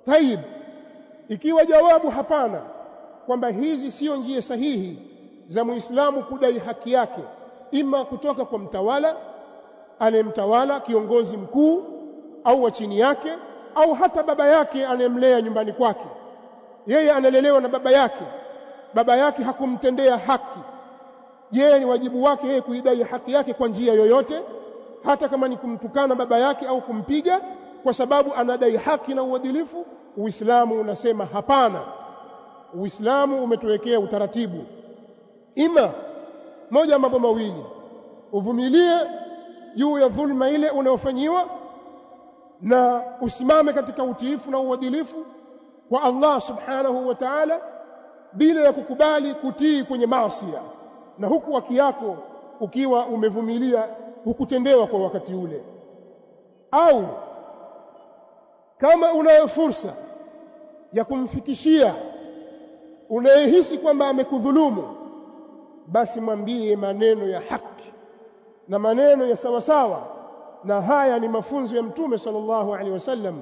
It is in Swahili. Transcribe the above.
Tayib, ikiwa jawabu hapana, kwamba hizi sio njia sahihi za Muislamu kudai haki yake, ima kutoka kwa mtawala, anemtawala kiongozi mkuu au wa chini yake, au hata baba yake anemlea nyumbani kwake. Yeye analelewa na baba yake hakumtendea haki. Je, ni wajibu wake yeye kuidai haki yake kwa njia yoyote, hata kama ni kumtukana baba yake au kumpiga, kwa sababu anadai haki na uadilifu? Uislamu unasema hapana. Uislamu umetuwekea utaratibu, ima moja mambo mawili: uvumilie juu ya dhulma ile unayofanyiwa na usimame katika utiifu na uadilifu kwa Allah subhanahu wa ta'ala, bila ya kukubali kutii kwenye maasi, na huku haki yako ukiwa umevumilia hukutendewa kwa wakati ule. Au kama unayo fursa ya kumfikishia unayehisi kwamba amekudhulumu, basi mwambie maneno ya haki na maneno ya sawa sawa. Na haya ni mafunzo ya Mtume sallallahu alaihi wasallam